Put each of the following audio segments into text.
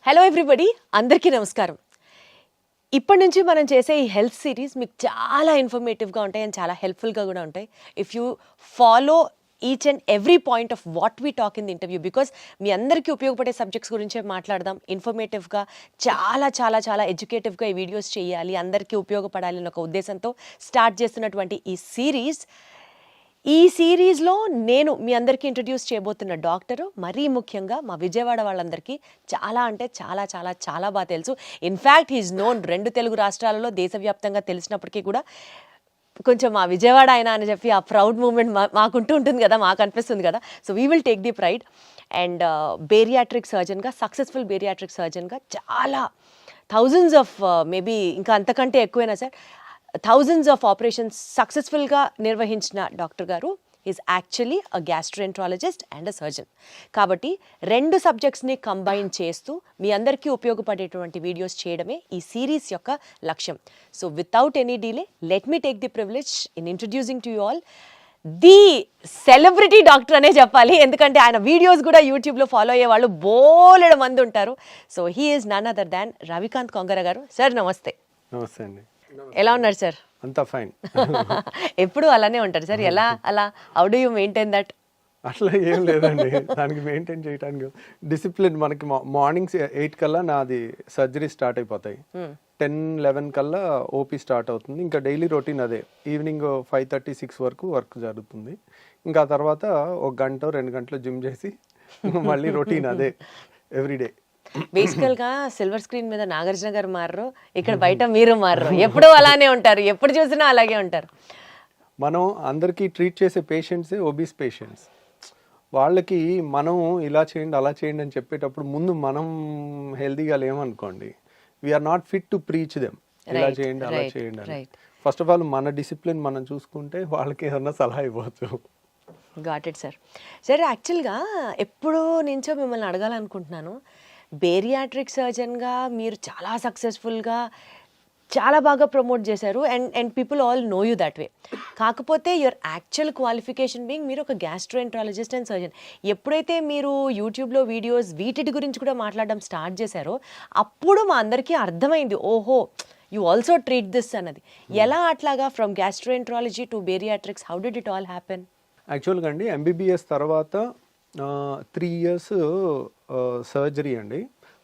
Hello everybody, అందరికీ నమస్కారం. ఇప్పటి నుంచి మనం చేసే ఈ హెల్త్ సిరీస్ మీకు చాలా ఇన్ఫర్మేటివ్గా ఉంటాయి అండ్ చాలా హెల్ప్ఫుల్గా కూడా ఉంటాయి. If you follow each and every point of what we talk in the interview, because మీ అందరికీ ఉపయోగపడే సబ్జెక్ట్స్ గురించే మాట్లాడదాం. ఇన్ఫర్మేటివ్గా చాలా చాలా చాలా ఎడ్యుకేటివ్గా ఈ వీడియోస్ చేయాలి, అందరికీ ఉపయోగపడాలి అనే ఒక ఉద్దేశంతో స్టార్ట్ చేస్తున్నటువంటి ఈ సిరీస్లో నేను మీ అందరికీ ఇంట్రడ్యూస్ చేయబోతున్న డాక్టరు మరీ ముఖ్యంగా మా విజయవాడ వాళ్ళందరికీ చాలా అంటే చాలా చాలా చాలా బాగా తెలుసు. ఇన్ఫ్యాక్ట్ హీఈస్ నోన్ 2 తెలుగు రాష్ట్రాలలో దేశవ్యాప్తంగా తెలిసినప్పటికీ కూడా కొంచెం మా విజయవాడ ఆయన అని చెప్పి ఆ ప్రౌడ్ మూమెంట్ మాకుంటూ ఉంటుంది కదా, మాకు అనిపిస్తుంది కదా. So we will take the pride. And bariatric సర్జన్గా, సక్సెస్ఫుల్ బేరియాట్రిక్ సర్జన్గా చాలా థౌజండ్స్ ఆఫ్ మేబీ ఇంకా అంతకంటే ఎక్కువైనా సార్, థౌజండ్స్ ఆఫ్ ఆపరేషన్స్ సక్సెస్ఫుల్గా నిర్వహించిన డాక్టర్ గారు is actually a gastroenterologist and a surgeon. కాబట్టి 2 సబ్జెక్ట్స్ని కంబైన్ చేస్తూ మీ అందరికీ ఉపయోగపడేటువంటి వీడియోస్ చేయడమే ఈ సిరీస్ యొక్క లక్ష్యం. So without any delay, let me take the privilege in introducing to you all the celebrity doctor అనే చెప్పాలి, ఎందుకంటే ఆయన వీడియోస్ కూడా యూట్యూబ్లో ఫాలో అయ్యే వాళ్ళు బోలెడు మంది ఉంటారు. So he is none other than Ravikanth Kongara గారు. సార్ నమస్తే. నమస్తే అండి. ఎలా ఉన్నారు సార్? అంతా ఫైన్. ఎప్పుడు అలానే ఉంటారు సార్? ఎలా అలా how do you maintain that? అట్లా ఏం లేదండి, దానికి మెయింటైన్ చేయడానికి డిసిప్లిన్. మనకి మార్నింగ్ 8 కల్లా నాది సర్జరీ స్టార్ట్ అయిపోతాయి, 10-11 కల్లా ఓపీ స్టార్ట్ అవుతుంది. ఇంకా డైలీ రొటీన్ అదే. ఈవినింగ్ 5:30-6 వరకు వర్క్ జరుగుతుంది. ఇంకా తర్వాత 1 గంట 2 గంటలు జిమ్ చేసి మళ్ళీ రొటీన్ అదే ఎవ్రీడే. బేసికల్గా సిల్వర్ స్క్రీన్ మీద నాగార్జున గారు మారరు, ఇక్కడ బయట మీరు మారరు, ఎప్పుడు అలానే ఉంటారు, ఎప్పుడు చూసినా అలాగే ఉంటారు. మనం అందరికీ ట్రీట్ చేసే పేషెంట్సే ఒబీస్ పేషెంట్స్. వాళ్ళకి మనం ఇలా చేయండి అలా చేయండి అని చెప్పేటప్పుడు ముందు మనం హెల్తీగా లేమనుకోండి, we are not fit to preach them ఇలా చేయండి అలా చేయండి అని. ఫస్ట్ ఆఫ్ ఆల్ మన డిసిప్లిన్ మనం చూసుకుంటే వాళ్ళకి ఏదన్నా సలహా ఇవ్వచ్చు. Got it sir. సార్ యాక్చువల్గా ఎప్పుడూ నుంచో మిమ్మల్ని అడగాలనుకుంటున్నాను, బేరియాట్రిక్ సర్జన్గా మీరు చాలా సక్సెస్ఫుల్గా చాలా బాగా ప్రమోట్ చేశారు and people all know you that way. కాకపోతే యువర్ యాక్చువల్ క్వాలిఫికేషన్ బీయింగ్ మీరు ఒక గ్యాస్ట్రోఎంట్రాలజిస్ట్ అండ్ సర్జన్. ఎప్పుడైతే మీరు యూట్యూబ్లో వీడియోస్ వీటి గురించి కూడా మాట్లాడడం స్టార్ట్ చేశారో అప్పుడు మా అందరికీ అర్థమైంది, ఓహో యూ ఆల్సో ట్రీట్ దిస్ అన్నది. ఎలా అట్లాగా from gastroenterology to bariatrics, how did it all happen? యాక్చువల్గా అండి, ఎంబీబీఎస్ తర్వాత 3 years సర్జరీ అండి,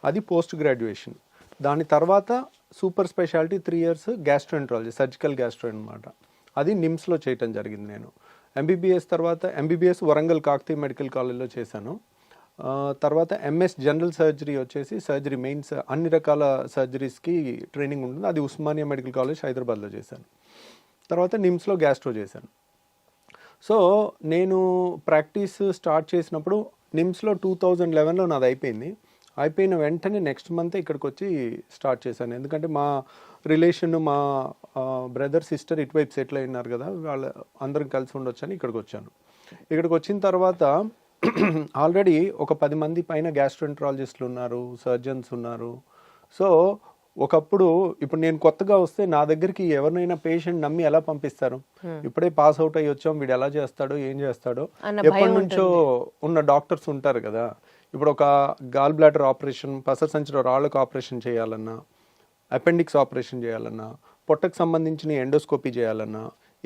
అది పోస్ట్ గ్రాడ్యుయేషన్. దాని తర్వాత super speciality 3 years gastroenterology, surgical gastro అనమాట. అది నిమ్స్లో చేయటం జరిగింది. నేను ఎంబీబీఎస్ తర్వాత ఎంబీబీఎస్ వరంగల్ కాకతీయ మెడికల్ కాలేజ్లో చేశాను. తర్వాత ఎంఎస్ జనరల్ సర్జరీ వచ్చేసి సర్జరీ మెయిన్స్ అన్ని రకాల సర్జరీస్కి ట్రైనింగ్ ఉంటుంది, అది ఉస్మానియా మెడికల్ కాలేజ్ హైదరాబాద్లో చేశాను. తర్వాత నిమ్స్లో గ్యాస్ట్రో చేశాను. సో నేను ప్రాక్టీస్ స్టార్ట్ చేసినప్పుడు నిమ్స్లో 2011లో నాది అయిపోయిన వెంటనే నెక్స్ట్ మంత్ ఇక్కడికి వచ్చి స్టార్ట్ చేశాను. ఎందుకంటే మా రిలేషన్, మా బ్రదర్ సిస్టర్ ఇటువైపు సెటిల్ అయినారు కదా, వాళ్ళు అందరం కలిసి ఉండొచ్చని ఇక్కడికి వచ్చాను. ఇక్కడికి వచ్చిన తర్వాత ఆల్రెడీ ఒక 10 మంది పైన గ్యాస్ట్రోఎంట్రాలజిస్టులు ఉన్నారు, సర్జన్స్ ఉన్నారు. సో ఒకప్పుడు ఇప్పుడు నేను కొత్తగా వస్తే నా దగ్గరికి ఎవరినైనా పేషెంట్ నమ్మి ఎలా పంపిస్తారు? ఇప్పుడే పాస్ అవుట్ అయ్యి వచ్చాం, వీడు ఎలా చేస్తాడో ఏం చేస్తాడో ఎప్పటి నుంచో ఉన్న డాక్టర్స్ ఉంటారు కదా. ఇప్పుడు ఒక గాల్ బ్లాడర్ ఆపరేషన్, పసర సంచిలో రాళ్ళకు ఆపరేషన్ చేయాలన్నా, అపెండిక్స్ ఆపరేషన్ చేయాలన్నా, పొట్టకు సంబంధించిన ఎండోస్కోపీ చేయాలన్నా,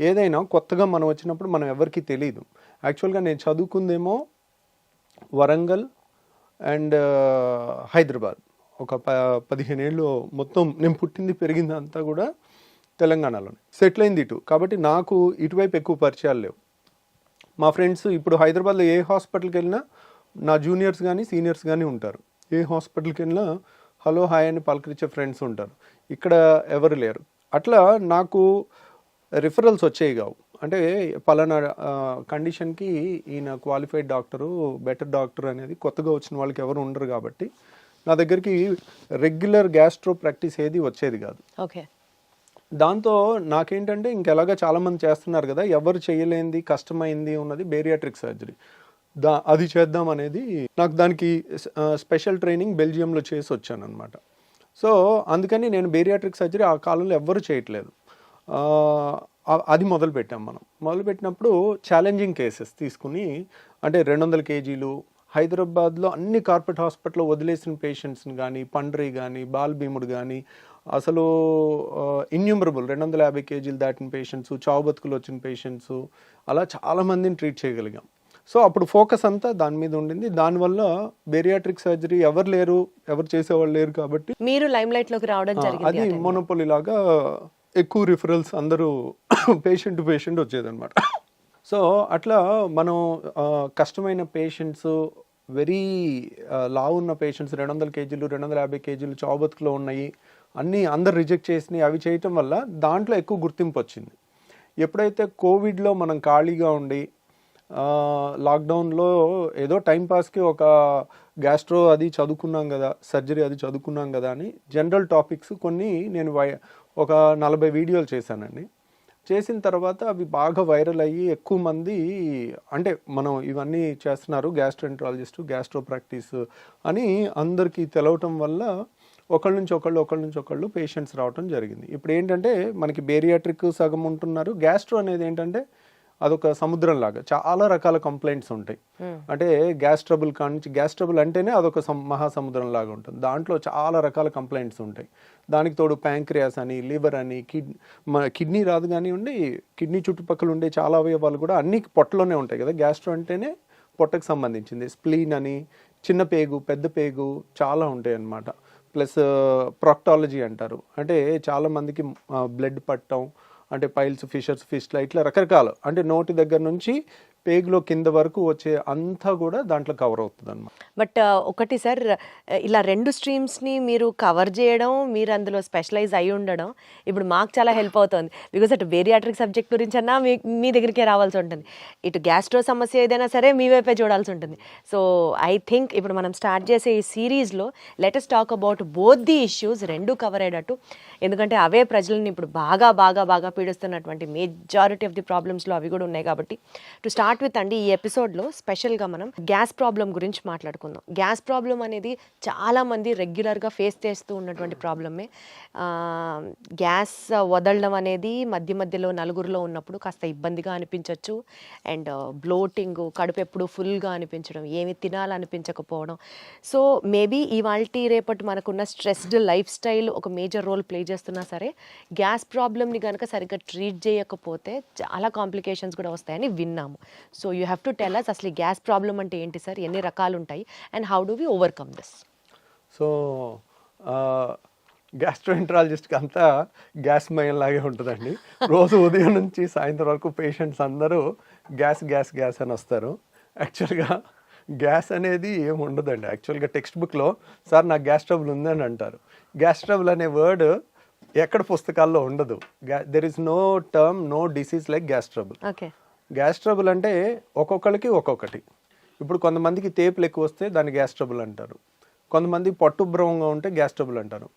ఏదైనా కొత్తగా మనం వచ్చినప్పుడు మనం ఎవరికి తెలియదు. యాక్చువల్గా నేను చదువుకుందేమో వరంగల్ అండ్ హైదరాబాద్. ఒక 15 ఏళ్ళు మొత్తం నేను పుట్టింది పెరిగింది అంతా కూడా తెలంగాణలోనే, సెటిల్ అయింది ఇటు. కాబట్టి నాకు ఇటువైపు ఎక్కువ పరిచయాలు లేవు. మా ఫ్రెండ్స్ ఇప్పుడు హైదరాబాద్లో ఏ హాస్పిటల్కి వెళ్ళినా నా జూనియర్స్ కానీ సీనియర్స్ కానీ ఉంటారు. ఏ హాస్పిటల్కి వెళ్ళినా హలో హాయ్ అని పలకరించే ఫ్రెండ్స్ ఉంటారు. ఇక్కడ ఎవరు లేరు. అట్లా నాకు రిఫరల్స్ వచ్చేవి కావు. అంటే పలానా కండిషన్కి ఈయన క్వాలిఫైడ్ డాక్టరు, బెటర్ డాక్టర్ అనేది కొత్తగా వచ్చిన వాళ్ళకి ఎవరు ఉండరు. కాబట్టి నా దగ్గరికి రెగ్యులర్ గ్యాస్ట్రో ప్రాక్టీస్ ఏది వచ్చేది కాదు. ఓకే. దాంతో నాకేంటంటే ఇంకెలాగా చాలామంది చేస్తున్నారు కదా, ఎవరు చేయలేనిది కష్టమైంది ఉన్నది బేరియాట్రిక్ సర్జరీ, అది చేద్దాం అనేది నాకు. దానికి స్పెషల్ ట్రైనింగ్ బెల్జియంలో చేసి వచ్చాను అనమాట. సో అందుకని నేను బేరియాట్రిక్ సర్జరీ ఆ కాలంలో ఎవ్వరు చేయట్లేదు. అది మొదలుపెట్టాం. మనం మొదలుపెట్టినప్పుడు ఛాలెంజింగ్ కేసెస్ తీసుకుని, అంటే 200 kgs హైదరాబాద్లో అన్ని కార్పొరేట్ హాస్పిటల్లో వదిలేసిన పేషెంట్స్ని కానీ, పండ్రి కానీ, బాల్భీముడు కానీ, అసలు ఇన్యూమరబుల్ 250 కేజీలు దాటిన పేషెంట్స్, చావు బతుకులు వచ్చిన పేషెంట్స్, అలా చాలామందిని ట్రీట్ చేయగలిగాం. సో అప్పుడు ఫోకస్ అంతా దాని మీద ఉండింది. దానివల్ల బేరియాట్రిక్ సర్జరీ ఎవరు చేసేవాళ్ళు లేరు కాబట్టి మీరు లైమ్ లైట్ లోకి రావడం జరిగింది. అది మోనోపోలీ లాగా ఎక్కువ రిఫరల్స్ అందరూ పేషెంట్ టు పేషెంట్ వచ్చేదన్నమాట. సో అట్లా మనం కష్టమైన పేషెంట్స్, వెరీ లావు ఉన్న పేషెంట్స్, 200 కేజీలు 250 కేజీలు చావు బతుకులో ఉన్నాయి అన్నీ అందరు రిజెక్ట్ చేసినాయి. అవి చేయటం వల్ల దాంట్లో ఎక్కువ గుర్తింపు వచ్చింది. ఎప్పుడైతే కోవిడ్లో మనం ఖాళీగా ఉండి లాక్డౌన్లో ఏదో టైంపాస్కి ఒక గ్యాస్ట్రో అది చదువుకున్నాం కదా, సర్జరీ అది చదువుకున్నాం కదా అని జనరల్ టాపిక్స్ కొన్ని నేను ఒక 40 వీడియోలు చేశానండి. చేసిన తర్వాత అవి బాగా వైరల్ అయ్యి ఎక్కువ మంది, అంటే మనం ఇవన్నీ చేస్తున్నారు గ్యాస్ట్రోఎంట్రాలజిస్ట్, గ్యాస్ట్రో ప్రాక్టీస్ అని అందరికీ తెలవటం వల్ల ఒకళ్ళ నుంచి ఒకళ్ళు పేషెంట్స్ రావటం జరిగింది. ఇప్పుడు ఏంటంటే మనకి బేరియాట్రిక్ సగం ఉంటున్నారు. గ్యాస్ట్రో అనేది ఏంటంటే అదొక సముద్రం లాగా చాలా రకాల కంప్లైంట్స్ ఉంటాయి. అంటే గ్యాస్ ట్రబుల్ కానించి, గ్యాస్ ట్రబుల్ అంటేనే అదొక మహాసముద్రం లాగా ఉంటుంది. దాంట్లో చాలా రకాల కంప్లైంట్స్ ఉంటాయి. దానికి తోడు ప్యాంక్రియాస్ అని, లివర్ అని, కిడ్నీ రాదు కానివ్వండి, కిడ్నీ చుట్టుపక్కల ఉండే చాలా అవయవాలు కూడా అన్ని పొట్టలోనే ఉంటాయి కదా. గ్యాస్ట్రో అంటేనే పొట్టకు సంబంధించింది. స్ప్లీన్ అని, చిన్న పేగు, పెద్ద పేగు చాలా ఉంటాయి అన్నమాట. ప్లస్ ప్రాక్టాలజీ అంటారు, అంటే చాలామందికి బ్లడ్ పట్టడం, అంటే పైల్స్, ఫిషర్స్, ఫిస్ట్లా, ఇట్లా రకరకాలు, అంటే నోటి దగ్గర నుంచి పేగులో కింద వరకు వచ్చే అంతా కూడా దాంట్లో కవర్ అవుతుంది అన్నమాట. బట్ ఒకటి సార్, ఇలా 2 స్ట్రీమ్స్ని మీరు కవర్ చేయడం, మీరు అందులో స్పెషలైజ్ అయి ఉండడం ఇప్పుడు మాకు చాలా హెల్ప్ అవుతుంది. బికాజ్ అటు బేరియాట్రిక్ సబ్జెక్ట్ గురించి అన్నా మీ దగ్గరికే రావాల్సి ఉంటుంది, ఇటు గ్యాస్ట్రో సమస్య ఏదైనా సరే మీ వైపే చూడాల్సి ఉంటుంది. సో ఐ థింక్ ఇప్పుడు మనం స్టార్ట్ చేసే ఈ సిరీస్లో let us talk about both the issues, 2 cover అయ్యేటట్టు. ఎందుకంటే అవే ప్రజలను ఇప్పుడు బాగా పీడిస్తున్నటువంటి మెజారిటీ ఆఫ్ ది ప్రాబ్లమ్స్లో అవి కూడా ఉన్నాయి. కాబట్టి టు స్టార్ట్ విత్ అండి, ఈ ఎపిసోడ్లో స్పెషల్గా మనం గ్యాస్ ప్రాబ్లం గురించి మాట్లాడుకుందాం. గ్యాస్ ప్రాబ్లం అనేది చాలామంది రెగ్యులర్గా ఫేస్ చేస్తూ ఉన్నటువంటి ప్రాబ్లమే. గ్యాస్ వదలడం అనేది మధ్యలో నలుగురిలో ఉన్నప్పుడు కాస్త ఇబ్బందిగా అనిపించవచ్చు. అండ్ బ్లోటింగ్, కడుపు ఎప్పుడు ఫుల్గా అనిపించడం, ఏమి తినాలనిపించకపోవడం. సో మేబీ ఇవాల్టి రేపటి మనకున్న స్ట్రెస్డ్ లైఫ్ స్టైల్ ఒక మేజర్ రోల్ ప్లే చేస్తున్నా సరే, గ్యాస్ ప్రాబ్లమ్ని కనుక సరిగ్గా ట్రీట్ చేయకపోతే చాలా కాంప్లికేషన్స్ కూడా వస్తాయని విన్నాము. So you have to tell us అసలు ఈ గ్యాస్ ప్రాబ్లం అంటే ఏంటి సార్, ఎన్ని రకాలు ఉంటాయి, and how do we overcome this? So గ్యాస్ట్రోఎంట్రాలజిస్ట్కి అంతా గ్యాస్ మయం లాగే ఉంటుందండి. రోజు ఉదయం నుంచి సాయంత్రం వరకు పేషెంట్స్ అందరూ గ్యాస్ అని వస్తారు. యాక్చువల్గా గ్యాస్ అనేది ఏమి ఉండదండి. యాక్చువల్గా టెక్స్ట్ బుక్లో సార్ నాకు గ్యాస్ ట్రబుల్ ఉందని అంటారు. గ్యాస్ ట్రబుల్ అనే వర్డ్ ఎక్కడ పుస్తకాల్లో ఉండదు. There is no term, no disease like gas trouble. Okay, gas trouble అంటే ఒక్కొక్కరికి ఒక్కొక్కటి. ఇప్పుడు కొంతమందికి తేపులు ఎక్కువ వస్తే దాన్ని గ్యాస్ ట్రబుల్ అంటారు. కొంతమంది పట్టుభ్రమంగా ఉంటే గ్యాస్ ట్రబుల్ అంటారు.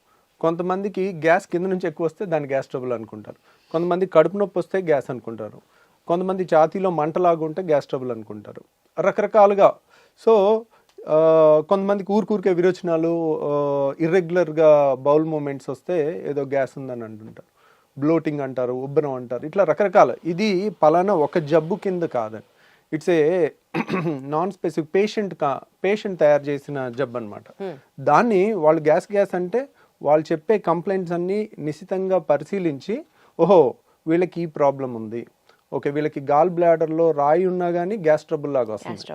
కొంతమందికి గ్యాస్ కింద నుంచి ఎక్కువ వస్తే దాన్ని గ్యాస్ ట్రబుల్ అనుకుంటారు. కొంతమంది కడుపు నొప్పి వస్తే గ్యాస్ అనుకుంటారు. కొంతమంది ఛాతీలో మంటలాగా ఉంటే గ్యాస్ ట్రబుల్ అనుకుంటారు. రకరకాలుగా. సో కొంతమందికి ఊరికే విరోచనాలు, ఇర్రెగ్యులర్గా బౌల్ మూమెంట్స్ వస్తే ఏదో గ్యాస్ ఉందని అంటుంటారు. బ్లోటింగ్ అంటారు, ఉబ్బరం అంటారు, ఇట్లా రకరకాలు. ఇది పలానా ఒక జబ్బు కింద కాదండి. It's a non specific patient తయారు చేసిన జబ్బు అనమాట. దాన్ని వాళ్ళు గ్యాస్ అంటే వాళ్ళు చెప్పే కంప్లైంట్స్ అన్నీ నిశితంగా పరిశీలించి, ఓహో వీళ్ళకి ఈ ప్రాబ్లం ఉంది, ఓకే వీళ్ళకి గాల్ బ్లాడర్లో రాయి ఉన్నా కానీ గ్యాస్ ట్రబుల్ లాగా వస్తుంది.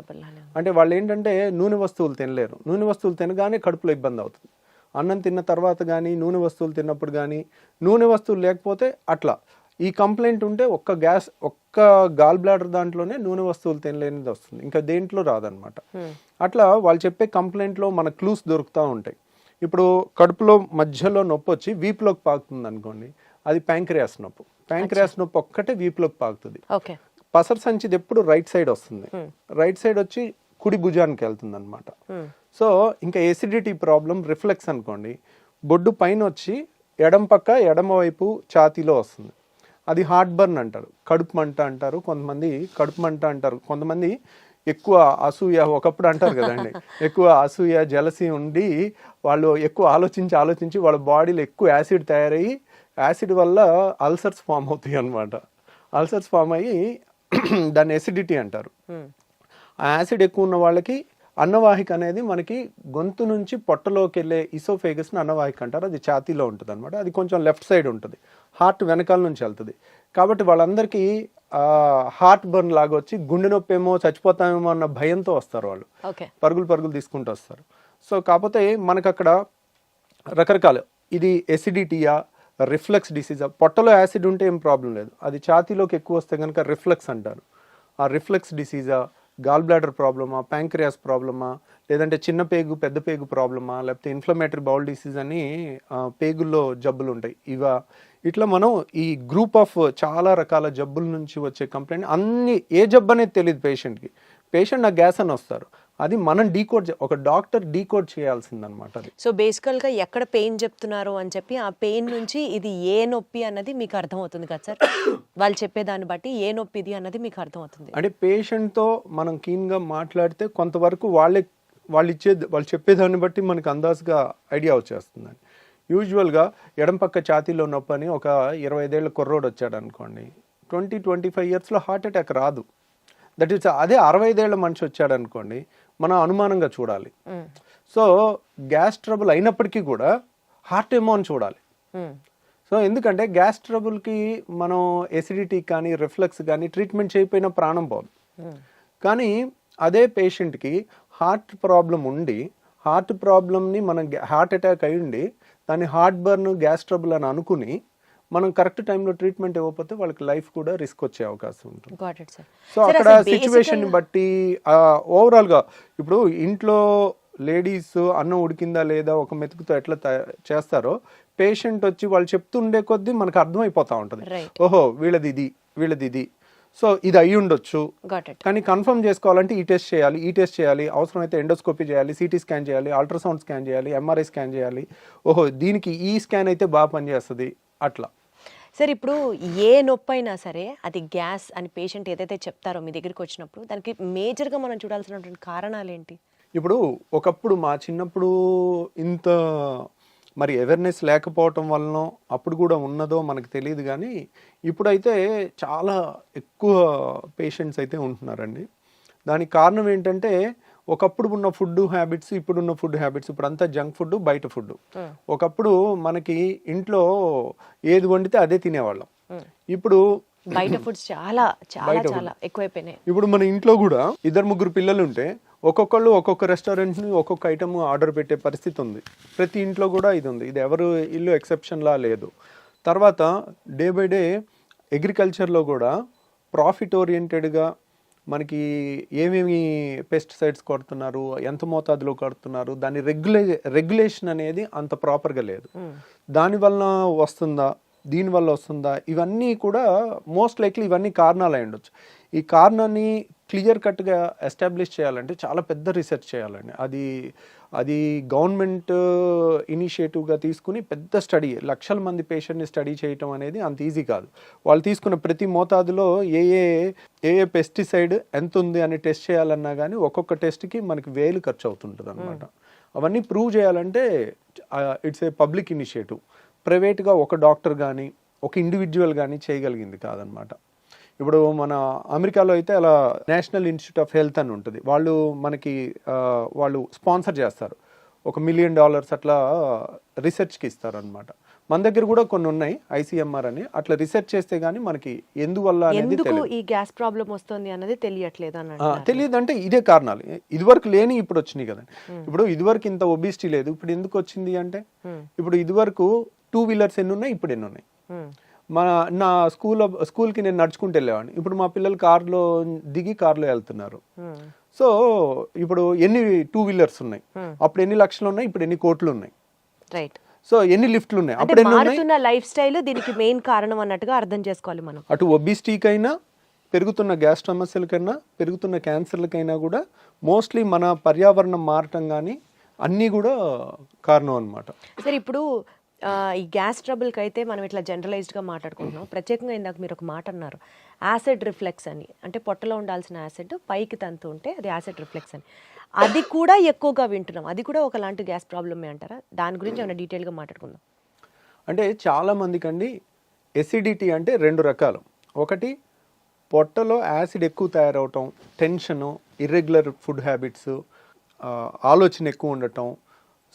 అంటే వాళ్ళు ఏంటంటే నూనె వస్తువులు తినలేరు. నూనె వస్తువులు తినగానే కడుపులో ఇబ్బంది అవుతుంది. అన్నం తిన్న తర్వాత కానీ, నూనె వస్తువులు తిన్నప్పుడు కానీ, నూనె వస్తువులు లేకపోతే అట్లా. ఈ కంప్లైంట్ ఉంటే ఒక్క గాల్ బ్లాడర్ దాంట్లోనే నూనె వస్తువులు తినలేనిది వస్తుంది, ఇంకా దేంట్లో రాదనమాట. అట్లా వాళ్ళు చెప్పే కంప్లైంట్లో మన క్లూస్ దొరుకుతూ ఉంటాయి. ఇప్పుడు కడుపులో మధ్యలో నొప్పి వచ్చి వీపులోకి పాకుతుంది అనుకోండి, అది ప్యాంక్రియాస్ నొప్పి. ప్యాంక్రియాస్ నొప్పి ఒక్కటే వీపులోకి పాకుతుంది. పసర సంచిది ఎప్పుడు రైట్ సైడ్ వస్తుంది. రైట్ సైడ్ వచ్చి కుడి భుజానికి వెళ్తుంది అనమాట. సో ఇంకా ఎసిడిటీ ప్రాబ్లం, రిఫ్లెక్స్ అనుకోండి, బొడ్డు పైన వచ్చి ఎడమ వైపు ఛాతీలో వస్తుంది. అది హార్ట్ బర్న్ అంటారు, కడుపు మంట అంటారు. కొంతమంది కడుపు మంట అంటారు. కొంతమంది ఎక్కువ అసూయ, ఒకప్పుడు అంటారు కదండి, ఎక్కువ అసూయ, జలసి ఉండి వాళ్ళు ఎక్కువ ఆలోచించి వాళ్ళ బాడీలో ఎక్కువ యాసిడ్ తయారయ్యి, యాసిడ్ వల్ల అల్సర్స్ ఫామ్ అవుతాయి అనమాట. అల్సర్స్ ఫామ్ అయ్యి దాన్ని ఎసిడిటీ అంటారు. ఆ యాసిడ్ ఎక్కువ ఉన్న వాళ్ళకి అన్నవాహిక అనేది మనకి గొంతు నుంచి పొట్టలోకి వెళ్ళే ఇసోఫేగస్ని అన్నవాహిక అంటారు. అది ఛాతీలో ఉంటుంది అనమాట. అది కొంచెం లెఫ్ట్ సైడ్ ఉంటుంది, హార్ట్ వెనకాల నుంచి వెళ్తుంది. కాబట్టి వాళ్ళందరికీ హార్ట్ బర్న్ లాగా వచ్చి గుండె నొప్పి ఏమో చచ్చిపోతామేమో అన్న భయంతో వస్తారు వాళ్ళు, పరుగులు తీసుకుంటూ వస్తారు. సో కాకపోతే మనకు అక్కడ రకరకాలు, ఇది ఎసిడిటీయా, రిఫ్లక్స్ డిసీజా. పొట్టలో యాసిడ్ ఉంటే ఏం ప్రాబ్లం లేదు, అది ఛాతీలోకి ఎక్కువ వస్తే కనుక రిఫ్లక్స్ అంటారు. ఆ రిఫ్లక్స్ డిసీజా, గాల్ బ్లాడర్ ప్రాబ్లమా, ప్యాంక్రియాస్ ప్రాబ్లమా, లేదంటే చిన్న పేగు పెద్ద పేగు ప్రాబ్లమా, లేకపోతే ఇన్ఫ్లమేటరీ బౌల్ డిసీజ్ అని పేగుల్లో జబ్బులు ఉంటాయి ఇవా. ఇట్లా మనం ఈ గ్రూప్ ఆఫ్ చాలా రకాల జబ్బుల నుంచి వచ్చే కంప్లైంట్, అన్ని ఏ జబ్బు అనేది తెలియదు పేషెంట్కి. పేషెంట్ నాకు గ్యాస్ అని వస్తారు, అది మనం డీకోడ్, ఒక డాక్టర్ డీకోడ్ చేయాల్సిందనమాట. అది సో బేసికల్గా ఎక్కడ పెయిన్ చెప్తున్నారు అని చెప్పి ఆ పెయిన్ నుంచి ఇది ఏ నొప్పి అన్నది మీకు అర్థమవుతుంది కదా సార్, వాళ్ళు చెప్పేదాన్ని బట్టి ఏ నొప్పి ఇది అన్నది మీకు అర్థమవుతుంది. అంటే పేషెంట్తో మనం క్లీన్గా మాట్లాడితే కొంతవరకు వాళ్ళు చెప్పేదాన్ని బట్టి మనకు అందాజుగా ఐడియా వచ్చేస్తుందండి. యూజువల్గా ఎడం పక్క ఛాతీలో నొప్పి అని ఒక 25 ఏళ్ళ కుర్రోడు వచ్చాడు అనుకోండి, 20-25 ఇయర్స్లో హార్ట్ అటాక్ రాదు. దట్ ఈస్ అదే 65 ఏళ్ళ మనిషి వచ్చాడు అనుకోండి, మనం అనుమానంగా చూడాలి. సో గ్యాస్ ట్రబుల్ అయినప్పటికీ కూడా హార్ట్ ఏమో అని చూడాలి. సో ఎందుకంటే గ్యాస్ ట్రబుల్కి మనం ఎసిడిటీ కానీ రిఫ్లక్స్ కానీ ట్రీట్మెంట్ చేయకపోయినా ప్రాణం పోదు. కానీ అదే పేషెంట్కి హార్ట్ ప్రాబ్లం ఉండి, హార్ట్ ప్రాబ్లమ్ని మనం హార్ట్ అటాక్ అయి ఉండి దాన్ని హార్ట్ బర్న్, గ్యాస్ ట్రబుల్ అని అనుకుని మనం కరెక్ట్ టైంలో ట్రీట్మెంట్ ఇవ్వకపోతే వాళ్ళకి లైఫ్ కూడా రిస్క్ వచ్చే అవకాశం ఉంటుంది. సో అక్కడ సిచ్యువేషన్ బట్టి ఓవరాల్గా ఇప్పుడు ఇంట్లో లేడీస్ అన్నం ఉడికిందా లేదా ఒక మెతుకుతో ఎట్లా చేస్తారో, పేషెంట్ వచ్చి వాళ్ళు చెప్తుండే కొద్దీ మనకు అర్థమైపోతా ఉంటుంది, ఓహో వీళ్ళది ఇది, సో ఇది అయ్యి ఉండొచ్చు. కానీ కన్ఫర్మ్ చేసుకోవాలంటే ఈ టెస్ట్ చేయాలి, అవసరమైతే ఎండోస్కోపీ చేయాలి, సిటీ స్కాన్ చేయాలి, అల్ట్రాసౌండ్ స్కాన్ చేయాలి, ఎంఆర్ఐ స్కాన్ చేయాలి. ఓహో దీనికి ఈ స్కాన్ అయితే బాగా పనిచేస్తుంది అట్లా. సార్ ఇప్పుడు ఏ నొప్పి అయినా సరే అది గ్యాస్ అని పేషెంట్ ఏదైతే చెప్తారో మీ దగ్గరికి వచ్చినప్పుడు దానికి మేజర్గా మనం చూడాల్సినటువంటి కారణాలు ఏంటి? ఇప్పుడు ఒకప్పుడు మా చిన్నప్పుడు ఇంత మరి అవేర్నెస్ లేకపోవటం వలన అప్పుడు కూడా ఉన్నదో మనకు తెలియదు, కానీ ఇప్పుడైతే చాలా ఎక్కువ పేషెంట్స్ అయితే ఉంటున్నారండి. దానికి కారణం ఏంటంటే ఒకప్పుడు ఉన్న ఫుడ్ హ్యాబిట్స్, ఇప్పుడున్న ఫుడ్ హ్యాబిట్స్, ఇప్పుడు అంతా జంక్ ఫుడ్, బయట ఫుడ్. ఒకప్పుడు మనకి ఇంట్లో ఏది వండితే అదే తినేవాళ్ళం, ఇప్పుడు బయట ఫుడ్స్ చాలా చాలా చాలా ఎక్కువైపోయినాయి. ఇప్పుడు మన ఇంట్లో కూడా 2-3 పిల్లలు ఉంటే ఒక్కొక్కళ్ళు ఒక్కొక్క రెస్టారెంట్ని ఒక్కొక్క ఐటమ్ ఆర్డర్ పెట్టే పరిస్థితి ఉంది. ప్రతి ఇంట్లో కూడా ఇది ఉంది, ఇది ఎవరు ఇల్లు ఎక్సెప్షన్లా లేదు. తర్వాత డే బై డే అగ్రికల్చర్లో కూడా ప్రాఫిట్ ఓరియంటెడ్గా మనకి ఏమేమి పెస్టిసైడ్స్ కొడుతున్నారు, ఎంత మోతాదులో కొడుతున్నారు, దాని రెగ్యులేషన్ అనేది అంత ప్రాపర్గా లేదు. దానివల్ల వస్తుందా, దీనివల్ల వస్తుందా, ఇవన్నీ కూడా మోస్ట్ లైక్లీ ఇవన్నీ కారణాలు అయి ఉండొచ్చు. ఈ కారణాన్ని క్లియర్ కట్గా ఎస్టాబ్లిష్ చేయాలంటే చాలా పెద్ద రీసెర్చ్ చేయాలండి. అది గవర్నమెంట్ ఇనిషియేటివ్గా తీసుకుని పెద్ద స్టడీ, లక్షల మంది పేషెంట్ని స్టడీ చేయటం అనేది అంత ఈజీ కాదు. వాళ్ళు తీసుకున్న ప్రతి మోతాదులో ఏ ఏ పెస్టిసైడ్ ఎంత ఉంది అని టెస్ట్ చేయాలన్నా కానీ ఒక్కొక్క టెస్ట్కి మనకి 1000 ఖర్చు అవుతుంటుంది అనమాట. అవన్నీ ప్రూవ్ చేయాలంటే ఇట్స్ ఏ పబ్లిక్ ఇనిషియేటివ్. ప్రైవేట్గా ఒక డాక్టర్ కానీ ఒక ఇండివిజువల్ కానీ చేయగలిగింది కాదనమాట. ఇప్పుడు మన అమెరికాలో అయితే అలా నేషనల్ ఇన్స్టిట్యూట్ ఆఫ్ హెల్త్ అని ఉంటుంది, వాళ్ళు స్పాన్సర్ చేస్తారు, $1 మిలియన్ అట్లా రీసెర్చ్కి ఇస్తారు అనమాట. మన దగ్గర కూడా కొన్ని ఉన్నాయి, ICMR అని. అట్లా రీసెర్చ్ చేస్తే గానీ మనకి ఎందువల్ల అనేది ఈ గ్యాస్ ప్రాబ్లం వస్తుంది అన్నది తెలియట్లేదు తెలియదు. అంటే ఇదే కారణాలు, ఇదివరకు లేని ఇప్పుడు వచ్చినాయి కదండి. ఇప్పుడు ఇదివరకు ఇంత ఒబిసిటీ లేదు, ఇప్పుడు ఎందుకు వచ్చింది అంటే, ఇప్పుడు ఇదివరకు 2 వీలర్స్ ఎన్ని ఉన్నాయి, ఇప్పుడు ఎన్ని ఉన్నాయి. నా స్కూల్కి నేను నడుచుకుంటూ వెళ్ళేవాడిని, ఇప్పుడు మా పిల్లలు కార్లో దిగి కార్లో వెళ్తున్నారు. సో ఇప్పుడు ఎన్ని 2 వీలర్స్ ఉన్నాయి, అప్పుడు ఎన్ని లక్షలు ఉన్నాయి, ఇప్పుడు ఎన్ని కోట్లు ఉన్నాయి. రైట్. సో ఎన్ని లిఫ్ట్లు ఉన్నాయి, అప్పుడు ఎన్ని ఉన్నాయి. లైఫ్ స్టైల్ దీనికి మెయిన్ కారణం అన్నట్టుగా అర్థం చేసుకోవాలి మనం. అటు ఒబిసిటీకైనా, పెరుగుతున్న గ్యాస్ సమస్యలకైనా, పెరుగుతున్న క్యాన్సర్లకైనా కూడా మోస్ట్లీ మన పర్యావరణం మారటం కానీ అన్నీ కూడా కారణం అనమాట. సరే ఇప్పుడు ఈ గ్యాస్ ట్రబుల్కి అయితే మనం ఇట్లా జనరలైజ్డ్గా మాట్లాడుకుంటున్నాం. ప్రత్యేకంగా ఇందాక మీరు ఒక మాట అన్నారు, యాసిడ్ రిఫ్లెక్స్ అని. అంటే పొట్టలో ఉండాల్సిన యాసిడ్ పైకి తంతు ఉంటే అది యాసిడ్ రిఫ్లెక్స్ అని. అది కూడా ఎక్కువగా వింటున్నాం, అది కూడా ఒకలాంటి గ్యాస్ ప్రాబ్లమే అంటారా? దాని గురించి ఏమైనా డీటెయిల్గా మాట్లాడుకుందాం. అంటే చాలామందికి అండి ఎసిడిటీ అంటే 2 రకాలు. ఒకటి పొట్టలో యాసిడ్ ఎక్కువ తయారవటం, టెన్షను, ఇర్రెగ్యులర్ ఫుడ్ హ్యాబిట్స్, ఆలోచన ఎక్కువ ఉండటం,